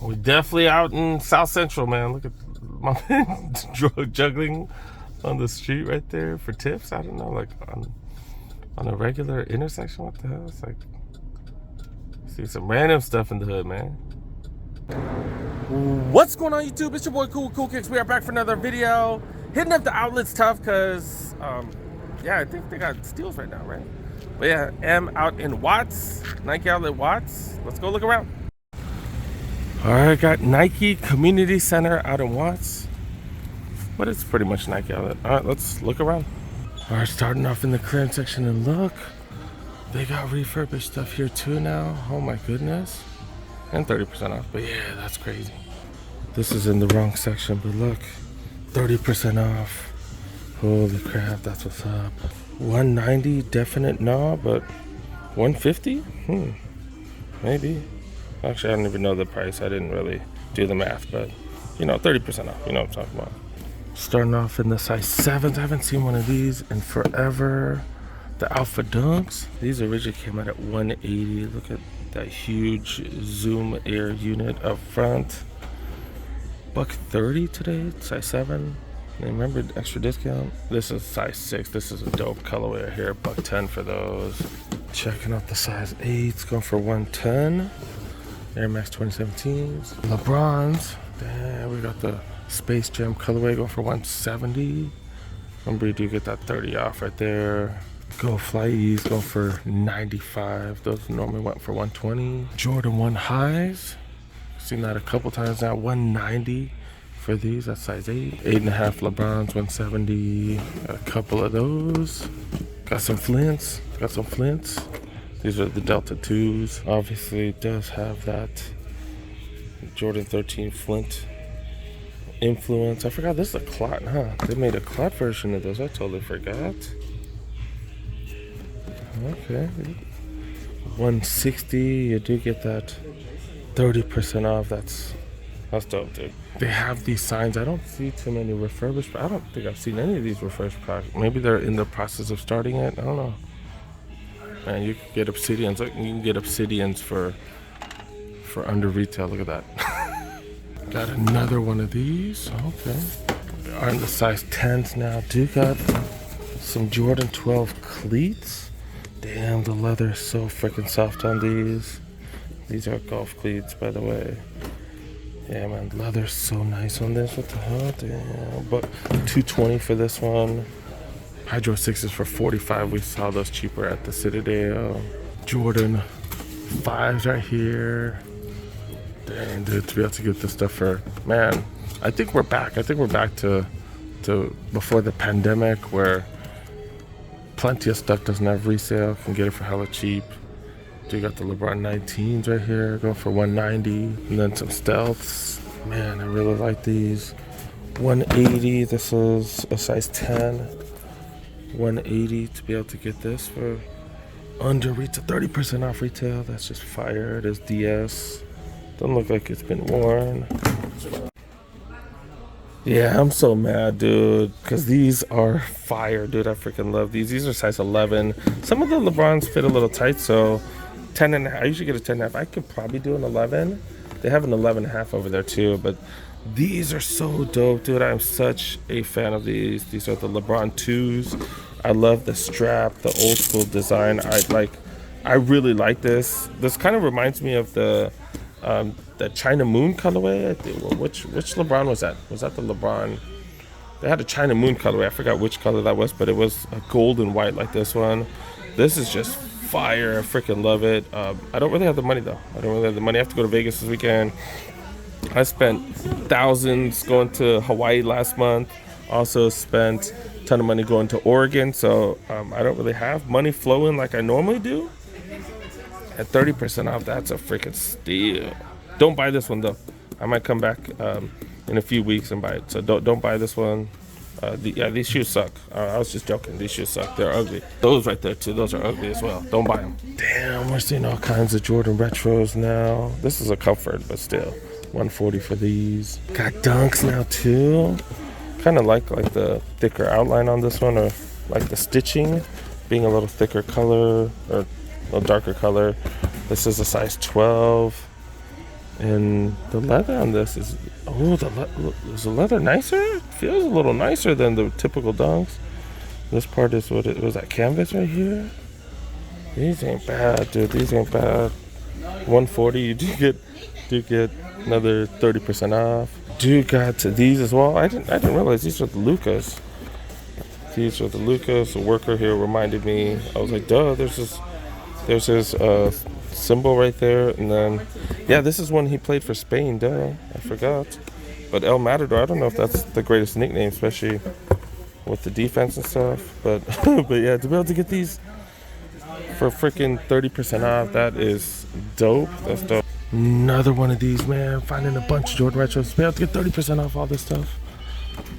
We're definitely out in South Central, man. Look at my man drug juggling on the street right there for tips. I don't know, like on a regular intersection. What the hell? It's like, see some random stuff in the hood, man. What's going on, YouTube? It's your boy Cool Kicks. We are back for another video. Hitting up the outlets tough because, yeah, I think they got steals right now, right? But yeah, I'm out in Watts, Nike outlet Watts. Let's go look around. All right, got Nike Community Center out in Watts, but it's pretty much Nike outlet. All right, let's look around. All right, starting off in the clearance section, and look, they got refurbished stuff here too now. Oh my goodness. And 30% off, but yeah, that's crazy. This is in the wrong section, but look, 30% off. Holy crap, that's what's up. 190 definite no, but 150? Maybe. Actually, I don't even know the price. I didn't really do the math, but you know, 30% off. You know what I'm talking about. Starting off in the size 7s. I haven't seen one of these in forever. The Alpha Dunks. These originally came out at 180. Look at that huge Zoom Air unit up front. $130 today, size 7. And remember, extra discount. This is size 6. This is a dope colorway right here. $110 for those. Checking out the size 8s, going for 110. Air Max 2017s. LeBrons. Damn, we got the Space Jam colorway going for 170. Remember, you do get that 30 off right there. Go Flyees going for 95. Those normally went for 120. Jordan 1 highs. Seen that a couple times now. 190 for these. That's size 8. 8.5 LeBrons, 170. Got a couple of those. Got some Flints. These are the Delta 2s. Obviously, it does have that Jordan 13 Flint influence. I forgot this is a clot, huh? They made a clot version of those. I totally forgot. Okay. 160. You do get that 30% off. That's dope, dude. They have these signs. I don't see too many refurbished, but I don't think I've seen any of these refurbished products. Maybe they're in the process of starting it. I don't know. Man, you can get obsidians. Look, you can get obsidians for under retail. Look at that. Got another one of these. Okay. We are in the size 10s now. Do got some Jordan 12 cleats. Damn, the leather is so freaking soft on these. These are golf cleats, by the way. Yeah, man, leather's so nice on this. What the hell? Damn. But $220 for this one. Hydro 6s for $45. We saw those cheaper at the Citadel. Jordan 5s right here. Dang, dude, to be able to get this stuff for, man, I think we're back. I think we're back to before the pandemic, where plenty of stuff doesn't have resale. Can get it for hella cheap. You got the LeBron 19s right here, going for 190, and then some stealths. Man, I really like these. 180. This is a size 10. 180 to be able to get this for under retail, 30% off retail. That's just fire. It is DS. Doesn't look like it's been worn. Yeah, I'm so mad, dude, because these are fire, dude. I freaking love these. These are size 11. Some of the LeBrons fit a little tight, so 10.5. I usually get a 10.5. I could probably do an 11. They have an 11.5 over there too, but these are so dope, dude. I'm such a fan of these. These are the LeBron 2s. I love the strap, the old school design. I really like this. This kind of reminds me of the China Moon colorway. I think, which LeBron was that? Was that the LeBron? They had a China Moon colorway. I forgot which color that was, but it was a gold and white like this one. This is just fire. I freaking love it. I don't really have the money though. I have to go to Vegas this weekend. I spent thousands going to Hawaii last month. Also spent a ton of money going to Oregon. So I don't really have money flowing like I normally do. At 30% off, that's a freaking steal. Don't buy this one though. I might come back in a few weeks and buy it. So don't buy this one. These shoes suck. I was just joking. These shoes suck. They're ugly. Those right there too. Those are ugly as well. Don't buy them. Damn, we're seeing all kinds of Jordan Retros now. This is a comfort, but still. 140 for these. Got Dunks now too. Kind of like the thicker outline on this one, or like the stitching being a little thicker color or a little darker color. This is a size 12. And the leather on this is, oh, is the leather nicer? It feels a little nicer than the typical Dunks. This part is what it was, that canvas right here. These ain't bad, dude. These ain't bad. 140. You do get another 30% off. Dude got to these as well. I didn't realize these are the Lucas. These are the Lucas. The worker here reminded me. I was like, duh. There's his symbol right there, and then yeah, this is when he played for Spain. Duh, I forgot. But El Matador. I don't know if that's the greatest nickname, especially with the defense and stuff. But but yeah, to be able to get these for freaking 30% off, that is dope. That's dope. Another one of these, man. Finding a bunch of Jordan Retros. Be able to get 30% off all this stuff.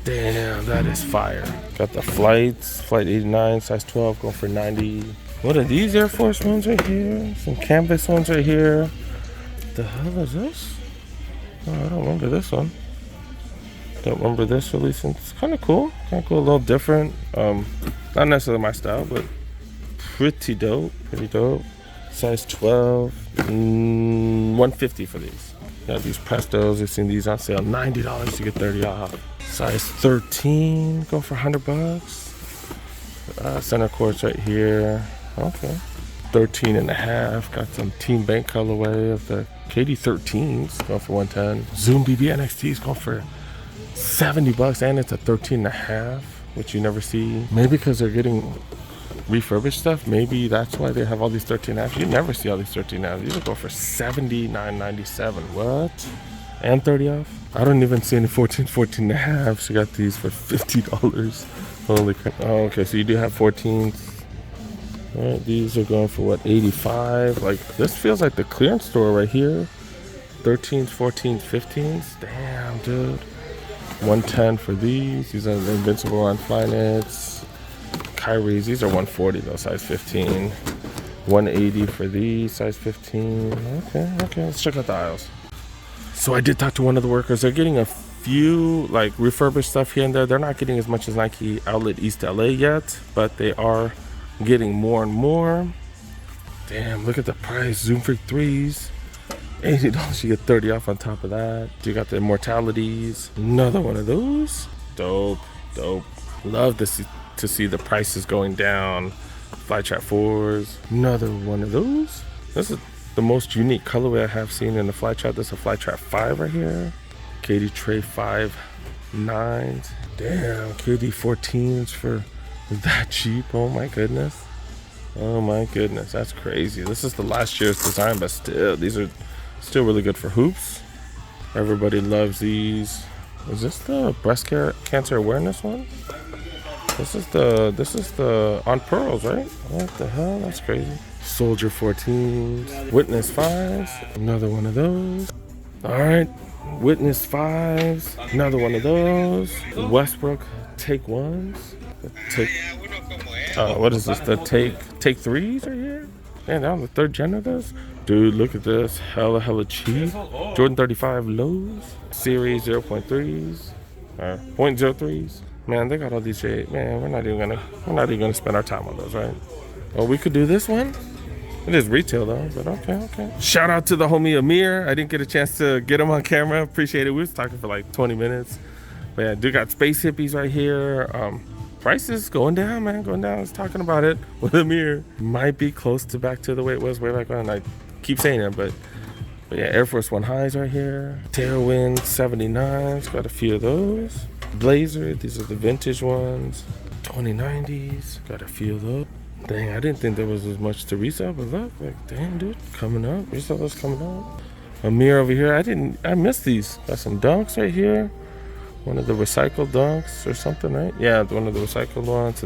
Damn, that is fire. Got the flights, flight 89, size 12, going for 90. What are these Air Force ones right here? Some canvas ones right here. The hell is this? Oh, I don't remember this one. Don't remember this release. It's kind of cool. Kind of cool, a little different. Not necessarily my style, but pretty dope. Pretty dope. Size 12, 150 for these. Got these Prestos. I've seen these on sale, $90 to get 30 off. Size 13, go for $100. Center courts right here. Okay. 13 and a half. Got some Team Bank colorway of the KD13s, going for 110. Zoom BB NXTs going for $70, and it's a 13 and a half, which you never see. Maybe because they're getting refurbished stuff. Maybe that's why they have all these 13 and a half. You never see all these 13 and a half. These will go for $79.97. What? And 30 off? I don't even see any 14 and a half. So you got these for $50. Holy crap. Oh, okay, so you do have 14s. All right, these are going for what, 85? Like, this feels like the clearance store right here. 13s, 14s, 15s. Damn, dude. 110 for these. These are the Invincible on Flyknits. Kyrie's, these are 140 though, size 15. 180 for these, size 15. Okay, let's check out the aisles. So I did talk to one of the workers. They're getting a few like refurbished stuff here and there. They're not getting as much as Nike Outlet East LA yet, but they are getting more and more. Damn, look at the price. Zoom Freak 3s. $80, you get 30 off on top of that. You got the Immortalities. Another one of those. Dope. Love to see the prices going down. Flytrap 4s. Another one of those. This is the most unique colorway I have seen in the Flytrap. This is a Flytrap 5 right here. KD Tray 5 9s. Damn, KD 14s for that cheap. Oh my goodness. That's crazy. This is the last year's design, but still, these are still really good for hoops. Everybody loves these. Is this the breast cancer awareness one? This is the on pearls, right? What the hell? That's crazy. Soldier 14s. Witness 5s. Another one of those. All right. Witness 5s. Another one of those. Westbrook Take 1s. What is this? The Take 3s right here? Man, they're on the 3rd gen of this? Dude, look at this. Hella cheap. Jordan 35 lows. Series 0.3s. 0.03s. Man, they got all these shit. Man, we're not even gonna spend our time on those, right? Oh, we could do this one? It is retail though, but okay. Shout out to the homie Amir. I didn't get a chance to get him on camera. Appreciate it. We was talking for like 20 minutes. But yeah, dude got Space Hippies right here. Prices going down, man, going down. I was talking about it with Amir. Might be close to back to the way it was way back when. I keep saying it, but yeah, Air Force One highs right here. Tailwind 79s, got a few of those. Blazer, these are the vintage ones. 2090s, got a few of those. Dang, I didn't think there was as much to resell, but look, like, damn, dude, coming up. Resellers coming up. Amir over here, I missed these. Got some Dunks right here. One of the recycled Dunks or something, right? Yeah, one of the recycled ones.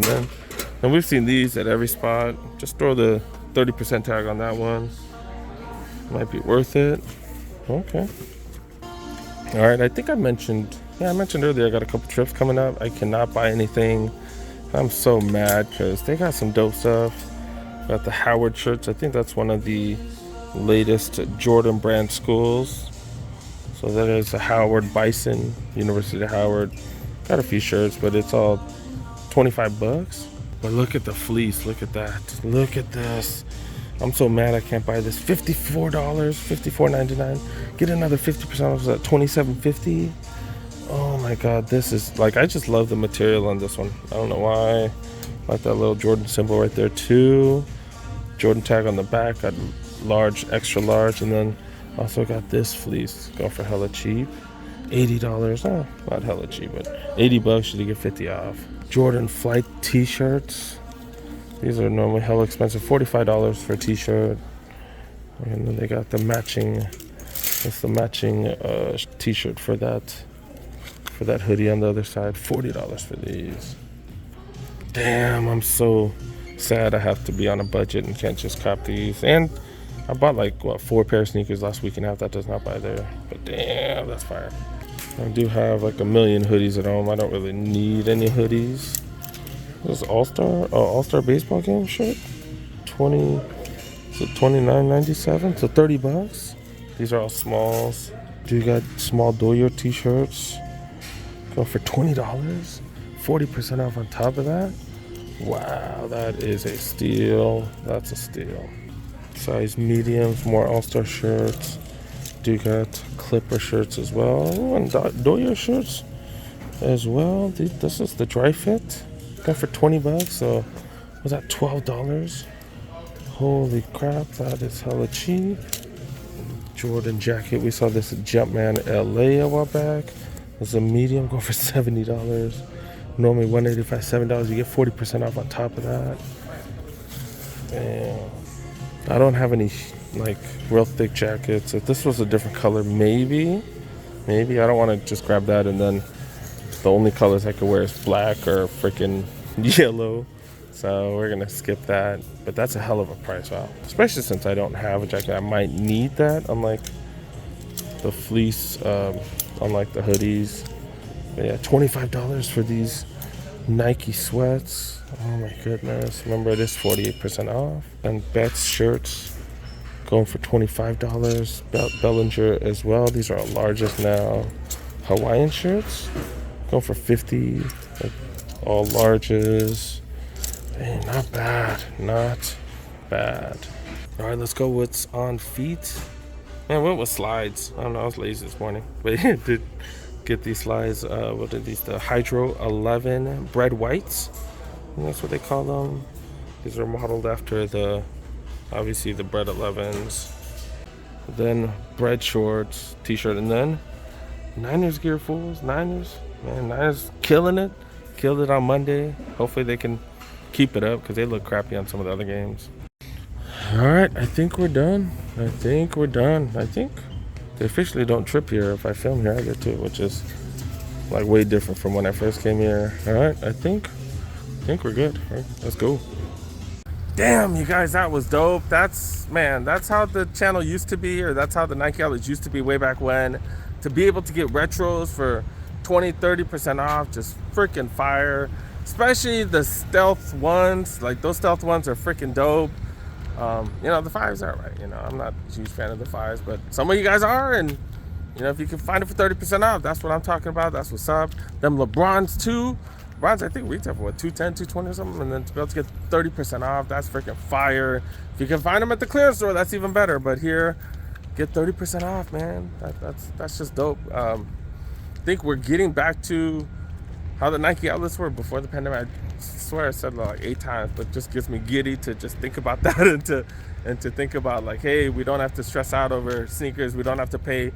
And we've seen these at every spot. Just throw the 30% tag on that one. Might be worth it. Okay. All right, I think I mentioned earlier I got a couple trips coming up. I cannot buy anything. I'm so mad because they got some dope stuff. Got the Howard shirts. I think that's one of the latest Jordan brand schools. So that is a Howard Bison, University of Howard. Got a few shirts, but it's all $25. But look at the fleece. Look at that. Look at this. I'm so mad I can't buy this. $54, $54.99. Get another 50% off. At $27.50. Oh my god, this is like, I just love the material on this one. I don't know why. Like that little Jordan symbol right there too. Jordan tag on the back. Got large, extra large, and then also got this fleece. Go for hella cheap. $80. Oh, not hella cheap, but $80 you get 50 off. Jordan Flight t-shirts. These are normally hella expensive. $45 for a t-shirt. And then they got the matching. That's the matching t-shirt for that hoodie on the other side. $40 for these. Damn, I'm so sad I have to be on a budget and can't just cop these. And I bought like, what, 4 pair of sneakers last week and half that does not buy there. But damn, that's fire. I do have like a million hoodies at home. I don't really need any hoodies. This is All-Star baseball game shirt. $29.97, so $30. These are all smalls. Do you got small Doyer t-shirts? Go for $20. 40% off on top of that. Wow, that is a steal. That's a steal. Size mediums, more All-Star shirts. Do got Clipper shirts as well. Ooh, and Doyer shirts as well. This is the dry fit. Got for $20. So was that $12? Holy crap, that is hella cheap. Jordan jacket. We saw this at Jumpman LA a while back. It's a medium, go for $70. Normally $185, $7. You get 40% off on top of that. Damn. I don't have any like real thick jackets. If this was a different color, maybe. I don't want to just grab that and then the only colors I could wear is black or freaking yellow. So we're gonna skip that. But that's a hell of a price, wow. Especially since I don't have a jacket. I might need that, unlike the fleece, unlike the hoodies. But yeah, $25 for these Nike sweats. Oh my goodness. Remember, it is 48% off. And Betts shirts going for $25. Bellinger as well. These are our largest now. Hawaiian shirts going for $50. Like all larges. Hey, not bad. Not bad. All right, let's go what's on feet. Man, I went with slides. I don't know, I was lazy this morning. But yeah, did get these slides. What are these? The Hydro 11 bread whites. And that's what they call them. These are modeled after obviously the bread 11s. Then bread shorts, t-shirt, and then Niners gear, fools. Niners, man, Niners killing it. Killed it on Monday. Hopefully they can keep it up because they look crappy on some of the other games. All right, I think we're done. I think they officially don't trip here if I film here either too, which is like way different from when I first came here. All right, I think we're good. All right, let's go. Damn, you guys, that was dope. That's how the channel used to be, or that's how the Nike outlets used to be way back when. To be able to get retros for 20-30% off, just freaking fire. Especially the stealth ones. Like those stealth ones are freaking dope. You know, the 5s are right. You know, I'm not a huge fan of the 5s, but some of you guys are, and you know, if you can find it for 30% off, that's what I'm talking about. That's what's up. Them LeBrons too. LeBrons, I think retail for what, $210, $220 or something, and then to be able to get 30% off, that's freaking fire. If you can find them at the clearance store, that's even better. But here, get 30% off, man. That's just dope. I think we're getting back to how the Nike outlets were before the pandemic. I swear I said it like 8 times, but just gives me giddy to just think about that and to think about like, hey, we don't have to stress out over sneakers. We don't have to pay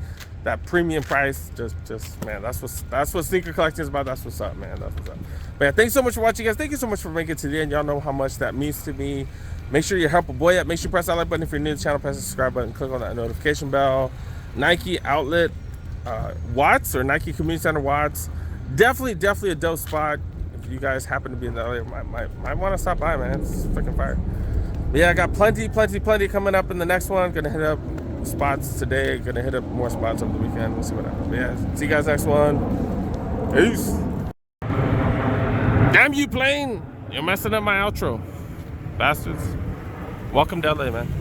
that premium price. Just man, that's what sneaker collecting is about. That's what's up, man. That's what's up. But yeah, thanks so much for watching, guys. Thank you so much for making it to the end. Y'all know how much that means to me. Make sure you help a boy out. Make sure you press that like button if you're new to the channel. Press the subscribe button. Click on that notification bell. Nike outlet Watts or Nike Community Center Watts. Definitely a dope spot. If you guys happen to be in the area, might want to stop by, man. It's freaking fire. But yeah, I got plenty coming up in the next one. Gonna hit up spots today. Gonna hit up more spots over the weekend. We'll see what happens. But yeah, see you guys next one. Peace. Damn you, plane! You're messing up my outro, bastards. Welcome to LA, man.